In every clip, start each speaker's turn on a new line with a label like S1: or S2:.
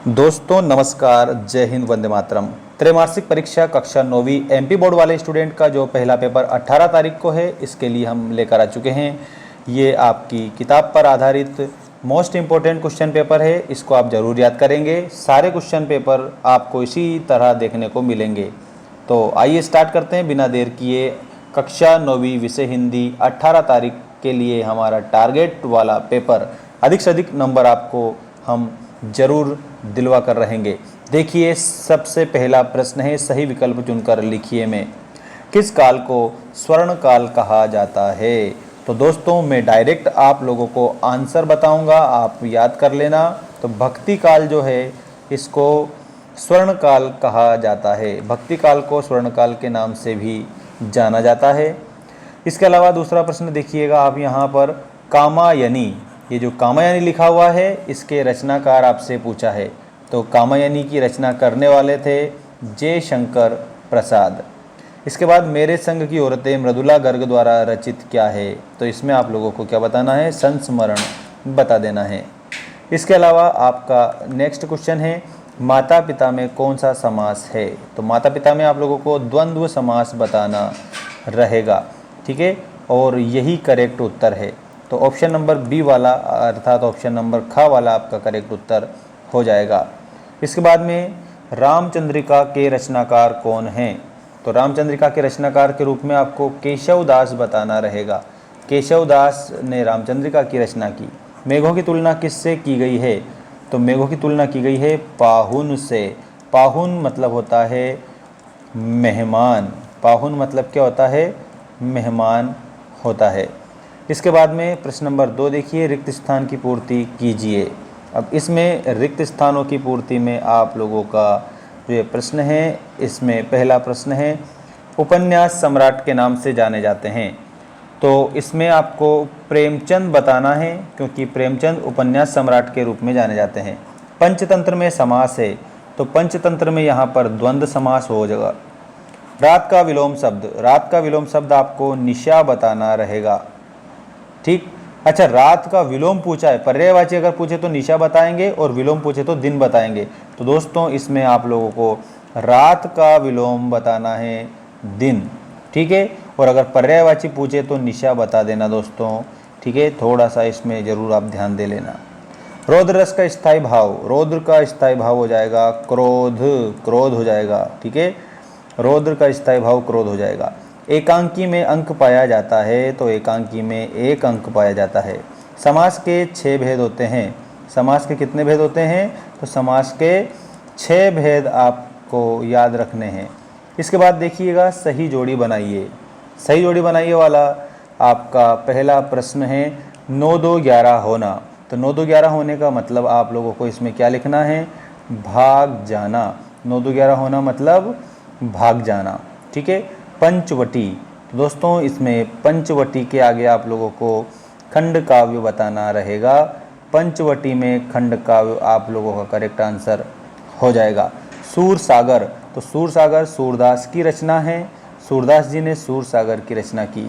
S1: दोस्तों नमस्कार, जय हिंद, वंदे मातरम। त्रैमासिक परीक्षा कक्षा 9वीं एमपी बोर्ड वाले स्टूडेंट का जो पहला पेपर 18 तारीख को है, इसके लिए हम लेकर आ चुके हैं। ये आपकी किताब पर आधारित मोस्ट इम्पोर्टेंट क्वेश्चन पेपर है। इसको आप ज़रूर याद करेंगे। सारे क्वेश्चन पेपर आपको इसी तरह देखने को मिलेंगे। तो आइए स्टार्ट करते हैं बिना देर किए। कक्षा 9वीं विषय हिंदी 18 तारीख के लिए हमारा टारगेट वाला पेपर, अधिक से अधिक नंबर आपको हम जरूर दिलवा कर रहेंगे। देखिए, सबसे पहला प्रश्न है, सही विकल्प चुनकर लिखिए में। किस काल को स्वर्ण काल कहा जाता है? तो दोस्तों मैं डायरेक्ट आप लोगों को आंसर बताऊंगा, आप याद कर लेना। तो भक्ति काल जो है, इसको स्वर्ण काल कहा जाता है। भक्ति काल को स्वर्ण काल के नाम से भी जाना जाता है। इसके अलावा दूसरा प्रश्न देखिएगा आप यहाँ पर, कामायनी, ये जो कामायनी लिखा हुआ है, इसके रचनाकार आपसे पूछा है। तो कामायनी की रचना करने वाले थे जयशंकर प्रसाद। इसके बाद मेरे संग की औरतें मृदुला गर्ग द्वारा रचित क्या है? तो इसमें आप लोगों को क्या बताना है? संस्मरण बता देना है। इसके अलावा आपका नेक्स्ट क्वेश्चन है, माता पिता में कौन सा समास है? तो माता पिता में आप लोगों को द्वंद्व समास बताना रहेगा, ठीक है, और यही करेक्ट उत्तर है। तो ऑप्शन नंबर बी वाला, अर्थात ऑप्शन नंबर ख वाला आपका करेक्ट उत्तर हो जाएगा। इसके बाद में रामचंद्रिका के रचनाकार कौन हैं? तो रामचंद्रिका के रचनाकार के रूप में आपको केशव दास बताना रहेगा। केशव दास ने रामचंद्रिका की रचना की। मेघों की तुलना किससे की गई है? तो मेघों की तुलना की गई है पाहुन से। पाहुन मतलब होता है मेहमान। पाहुन मतलब क्या होता है? मेहमान होता है। इसके बाद में प्रश्न नंबर 2 देखिए, रिक्त स्थान की पूर्ति कीजिए। अब इसमें रिक्त स्थानों की पूर्ति में आप लोगों का जो ये प्रश्न है, इसमें पहला प्रश्न है, उपन्यास सम्राट के नाम से जाने जाते हैं। तो इसमें आपको प्रेमचंद बताना है, क्योंकि प्रेमचंद उपन्यास सम्राट के रूप में जाने जाते हैं। पंचतंत्र में समास है, तो पंचतंत्र में यहाँ पर द्वंद्व समास हो जाएगा। रात का विलोम शब्द, रात का विलोम शब्द आपको निशा बताना रहेगा, ठीक। अच्छा, रात का विलोम पूछा है, पर्यायवाची अगर पूछे तो निशा बताएंगे और विलोम पूछे तो दिन बताएंगे। तो दोस्तों इसमें आप लोगों को रात का विलोम बताना है दिन, ठीक है, और अगर पर्यायवाची पूछे तो निशा बता देना दोस्तों, ठीक है। थोड़ा सा इसमें जरूर आप ध्यान दे लेना। रौद्र रस का स्थायी भाव, रौद्र का स्थायी भाव हो जाएगा क्रोध, क्रोध हो जाएगा, ठीक है। रौद्र का स्थायी भाव क्रोध हो जाएगा। एकांकी में अंक पाया जाता है, तो एकांकी में एक अंक पाया जाता है। समास के 6 भेद होते हैं। समास के कितने भेद होते हैं? तो समास के 6 भेद आपको याद रखने हैं। इसके बाद देखिएगा, सही जोड़ी बनाइए। सही जोड़ी बनाइए वाला आपका पहला प्रश्न है, 9 2 11 होना। तो 9 2 11 होने का मतलब आप लोगों को इसमें क्या लिखना है? भाग जाना। 9 2 11 होना मतलब भाग जाना, ठीक है। पंचवटी, तो दोस्तों इसमें पंचवटी के आगे आप लोगों को खंड काव्य बताना रहेगा। पंचवटी में खंड काव्य आप लोगों का करेक्ट आंसर हो जाएगा। सूर सागर, तो सूर सागर सूरदास की रचना है। सूरदास जी ने सूर सागर की रचना की।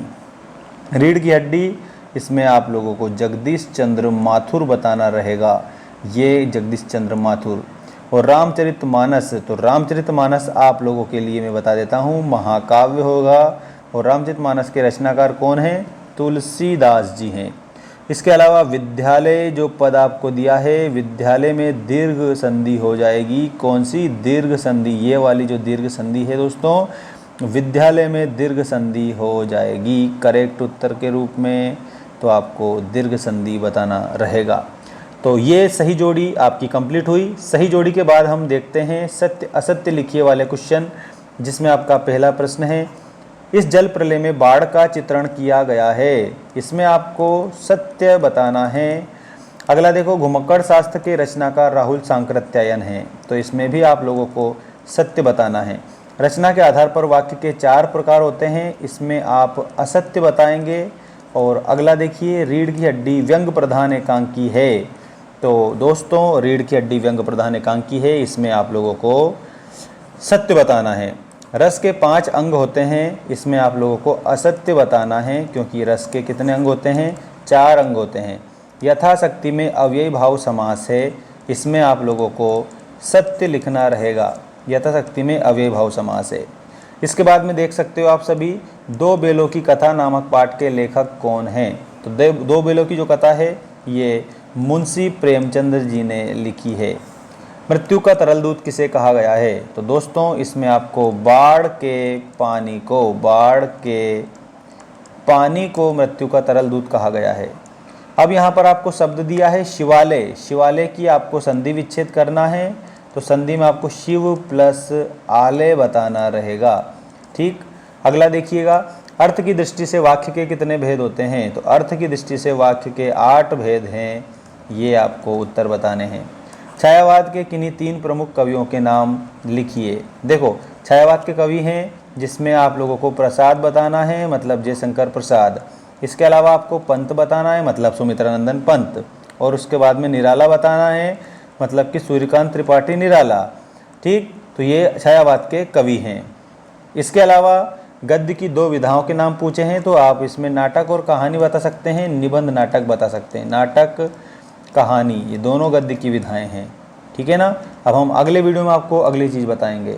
S1: रीढ़ की हड्डी, इसमें आप लोगों को जगदीश चंद्र माथुर बताना रहेगा, ये जगदीश चंद्र माथुर। और रामचरितमानस, तो रामचरितमानस आप लोगों के लिए मैं बता देता हूँ, महाकाव्य होगा। और रामचरितमानस के रचनाकार कौन हैं? तुलसीदास जी हैं। इसके अलावा विद्यालय जो पद आपको दिया है, विद्यालय में दीर्घ संधि हो जाएगी। कौन सी दीर्घ संधि? ये वाली जो दीर्घ संधि है दोस्तों, विद्यालय में दीर्घ संधि हो जाएगी करेक्ट उत्तर के रूप में। तो आपको दीर्घ संधि बताना रहेगा। तो ये सही जोड़ी आपकी कंप्लीट हुई। सही जोड़ी के बाद हम देखते हैं सत्य असत्य लिखिए वाले क्वेश्चन, जिसमें आपका पहला प्रश्न है, इस जल प्रलय में बाढ़ का चित्रण किया गया है। इसमें आपको सत्य बताना है। अगला देखो, घुमक्कड़ शास्त्र के रचनाकार राहुल सांकृत्यायन हैं, तो इसमें भी आप लोगों को सत्य बताना है। रचना के आधार पर वाक्य के 4 प्रकार होते हैं, इसमें आप असत्य बताएंगे। और अगला देखिए, रीढ़ की हड्डी व्यंग प्रधान एकांकी है। तो दोस्तों रीढ़ की हड्डी व्यंग प्रधान एकांकी है, इसमें आप लोगों को सत्य बताना है। रस के 5 अंग होते हैं, इसमें आप लोगों को असत्य बताना है, क्योंकि रस के कितने अंग होते हैं? 4 अंग होते हैं। यथाशक्ति में अव्ययी भाव समास है, इसमें आप लोगों को सत्य लिखना रहेगा। यथाशक्ति में अव्यय भाव समास है। इसके बाद में देख सकते हो आप सभी, दो बेलों की कथा नामक पाठ के लेखक कौन हैं। तो दो बेलों की जो कथा है ये मुंशी प्रेमचंद्र जी ने लिखी है। मृत्यु का तरल दूत किसे कहा गया है। तो दोस्तों इसमें आपको बाढ़ के पानी को मृत्यु का तरल दूत कहा गया है। अब यहाँ पर आपको शब्द दिया है शिवालय। शिवालय की आपको संधि विच्छेद करना है। तो संधि में आपको शिव प्लस आलय बताना रहेगा। ठीक, अगला देखिएगा, अर्थ की दृष्टि से वाक्य के कितने भेद होते हैं। तो अर्थ की दृष्टि से वाक्य के 8 भेद हैं, ये आपको उत्तर बताने हैं। छायावाद के किन्हीं 3 प्रमुख कवियों के नाम लिखिए। देखो छायावाद के कवि हैं जिसमें आप लोगों को प्रसाद बताना है, मतलब जयशंकर प्रसाद। इसके अलावा आपको पंत बताना है, मतलब सुमित्रानंदन पंत। और उसके बाद में निराला बताना है, मतलब कि सूर्यकांत त्रिपाठी निराला। ठीक, तो ये छायावाद के कवि हैं। इसके अलावा गद्य की 2 विधाओं के नाम पूछे हैं, तो आप इसमें नाटक और कहानी बता सकते हैं, निबंध नाटक बता सकते हैं। नाटक कहानी ये दोनों गद्य की विधाएं हैं। ठीक है ना। अब हम अगले वीडियो में आपको अगली चीज़ बताएंगे।